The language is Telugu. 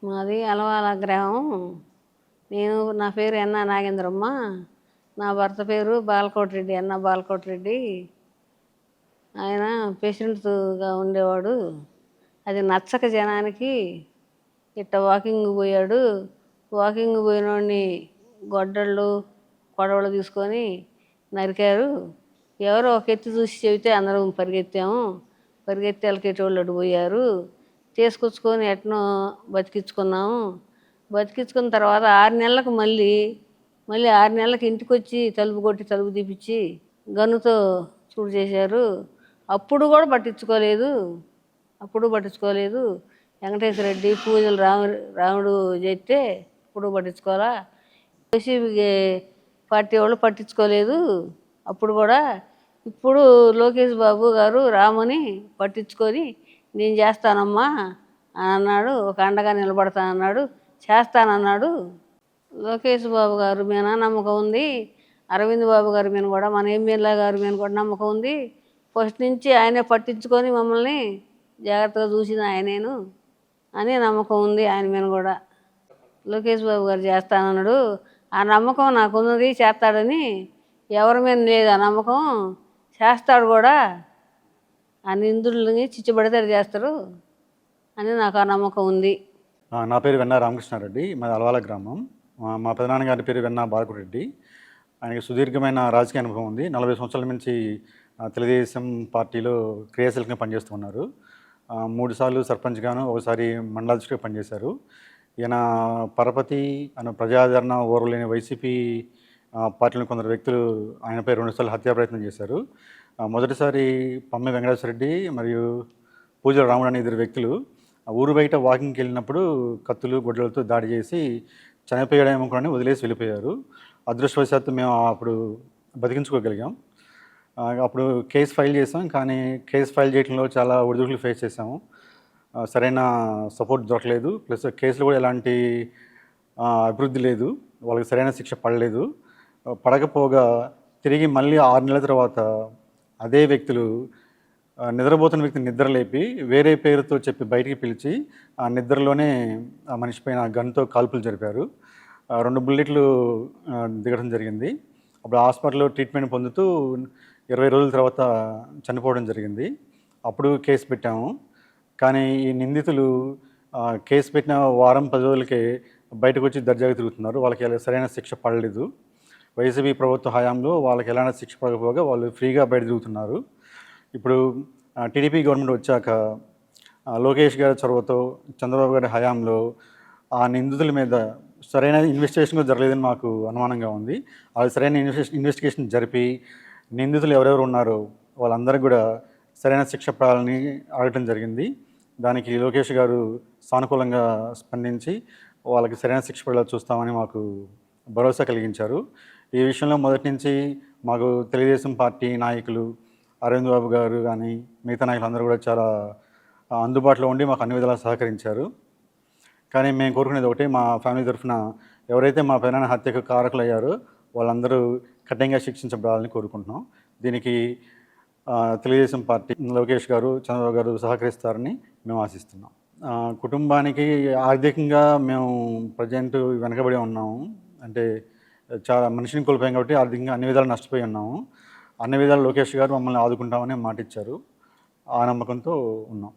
మాది అలవాల గ్రామం. నా పేరు ఎన్నా నాగేంద్రమ్మ. నా భర్త పేరు బాలకోటిరెడ్డి, ఎన్నా బాలకోటిరెడ్డి. ఆయన పేషెంట్గా ఉండేవాడు. అది నచ్చక జనానికి వాకింగ్ పోయాడు. వాకింగ్ పోయినోడిని గొడ్డళ్ళు కొడవళ్ళు తీసుకొని నరికారు. ఎవరో ఒక ఎత్తి చూసి చెబితే అందరం పరిగెత్తాము. పరిగెత్తి వెళ్ళకేటోళ్ళు అటు పోయారు. తీసుకొచ్చుకొని ఎట్నో బతికించుకున్నాము. బతికించుకున్న తర్వాత 6 నెలలకు మళ్ళీ 6 నెలలకు ఇంటికి వచ్చి తలుపు కొట్టి తలుపు తీపిచ్చి గన్నుతో చూడు చేశారు. అప్పుడు కూడా పట్టించుకోలేదు. వెంకటేశ్వర రెడ్డి పూజలు రాముడు చేస్తే అప్పుడు పట్టించుకోవాలా. వైసీపీ పార్టీ వాళ్ళు పట్టించుకోలేదు అప్పుడు కూడా. ఇప్పుడు లోకేష్ బాబు గారు రామని పట్టించుకొని నేను చేస్తానమ్మా అని అన్నాడు. ఒక అండగా నిలబడతానన్నాడు, చేస్తానన్నాడు. లోకేష్ బాబు గారు మీద నమ్మకం ఉంది. అరవింద్ బాబు గారి మీద కూడా, మన ఎమ్మెల్యే గారి మీద కూడా నమ్మకం ఉంది. ఫస్ట్ నుంచి ఆయనే పట్టించుకొని మమ్మల్ని జాగ్రత్తగా చూసిన ఆయనేను అని నమ్మకం ఉంది ఆయన మీద కూడా. లోకేష్ బాబు గారు చేస్తానన్నాడు. ఆ నమ్మకం నాకున్నది, చేస్తాడని. ఎవరి మీద లేదు ఆ నమ్మకం, చేస్తాడు కూడా. ఆ నిందుల్ని చిచ్చుబడితే చేస్తారు అని నాకు ఆ నమ్మకం ఉంది. నా పేరు వెన్నా రామకృష్ణారెడ్డి, మాది అలవాల గ్రామం. మా పెదనాన్నగారి పేరు వెన్నా బాలకురెడ్డి. ఆయనకి సుదీర్ఘమైన రాజకీయ అనుభవం ఉంది. 40 సంవత్సరాల నుంచి తెలుగుదేశం పార్టీలో క్రియాశీలకంగా పనిచేస్తున్నారు. 3 సార్లు సర్పంచ్గాను, ఒకసారి మండలాధ్యక్షుడిగా పనిచేశారు. ఈయన పరపతి అనే ప్రజాదరణ ఓర్వలేని వైసీపీ పార్టీలోని కొందరు వ్యక్తులు ఆయనపై 2 సార్లు హత్యా ప్రయత్నం చేశారు. మొదటిసారి పమ్మె వెంకటేశ్వర రెడ్డి మరియు పూజల రాముడు అనే 2 వ్యక్తులు ఊరు బయట వాకింగ్కి వెళ్ళినప్పుడు కత్తులు గొడ్డలతో దాడి చేసి చనిపోయాడేమో కూడా వదిలేసి వెళ్ళిపోయారు. అదృష్టవశాత్తు మేము అప్పుడు బతికించుకోగలిగాం. అప్పుడు కేసు ఫైల్ చేసాం, కానీ కేసు ఫైల్ చేయడంలో చాలా ఒడిదుడుకులు ఫేస్ చేసాము. సరైన సపోర్ట్ దొరకలేదు. ప్లస్ కేసులో కూడా ఎలాంటి అభివృద్ధి లేదు. వాళ్ళకి సరైన శిక్ష పడలేదు. పడకపోగా తిరిగి మళ్ళీ 6 నెలల తర్వాత అదే వ్యక్తులు నిద్రపోతున్న వ్యక్తిని నిద్రలేపి వేరే పేరుతో చెప్పి బయటికి పిలిచి ఆ నిద్రలోనే ఆ మనిషి పైన గన్తో కాల్పులు జరిపారు. 2 బుల్లెట్లు దిగడం జరిగింది. అప్పుడు హాస్పిటల్లో ట్రీట్మెంట్ పొందుతూ 20 రోజుల తర్వాత చనిపోవడం జరిగింది. అప్పుడు కేసు పెట్టాము. కానీ ఈ నిందితులు కేసు పెట్టిన వారం 10 రోజులకే బయటకు వచ్చి దర్జాగా తిరుగుతున్నారు. వాళ్ళకి సరైన శిక్ష పడలేదు. వైసీపీ ప్రభుత్వ హయాంలో వాళ్ళకి ఎలాంటి శిక్ష పడకపోగా వాళ్ళు ఫ్రీగా బయట తిరుగుతున్నారు. ఇప్పుడు టీడీపీ గవర్నమెంట్ వచ్చాక లోకేష్ గారి చొరవతో చంద్రబాబు గారి హయాంలో ఆ నిందితుల మీద సరైన ఇన్వెస్టిగేషన్ కూడా జరగలేదని మాకు అనుమానంగా ఉంది. అది సరైన ఇన్వెస్టిగేషన్ జరిపి నిందితులు ఎవరెవరు ఉన్నారో వాళ్ళందరికీ కూడా సరైన శిక్ష పడాలని అడగటం జరిగింది. దానికి లోకేష్ గారు సానుకూలంగా స్పందించి వాళ్ళకి సరైన శిక్ష పడేలా చూస్తామని మాకు భరోసా కలిగించారు. ఈ విషయంలో మొదటి నుంచి మాకు తెలుగుదేశం పార్టీ నాయకులు అరవింద్ బాబు గారు కానీ మిగతా నాయకులు అందరూ కూడా చాలా అందుబాటులో ఉండి మాకు అన్ని విధాలా సహకరించారు. కానీ మేము కోరుకునేది ఒకటి, మా ఫ్యామిలీ తరఫున ఎవరైతే మా పెదనాన్న హత్యకు కారకులు అయ్యారో వాళ్ళందరూ కఠినంగా శిక్షించబడాలని కోరుకుంటున్నాం. దీనికి తెలుగుదేశం పార్టీ లోకేష్ గారు, చంద్రబాబు గారు సహకరిస్తారని మేము ఆశిస్తున్నాం. కుటుంబానికి ఆర్థికంగా మేము ప్రజెంట్ వెనకబడి ఉన్నాము. అంటే చాలా మనిషిని కోల్పోయాం కాబట్టి ఆర్థికంగా అన్ని విధాలు నష్టపోయి ఉన్నాము. అన్ని విధాలు లోకేష్ గారు మమ్మల్ని ఆదుకుంటామని మాట ఇచ్చారు. ఆ నమ్మకంతో ఉన్నాం.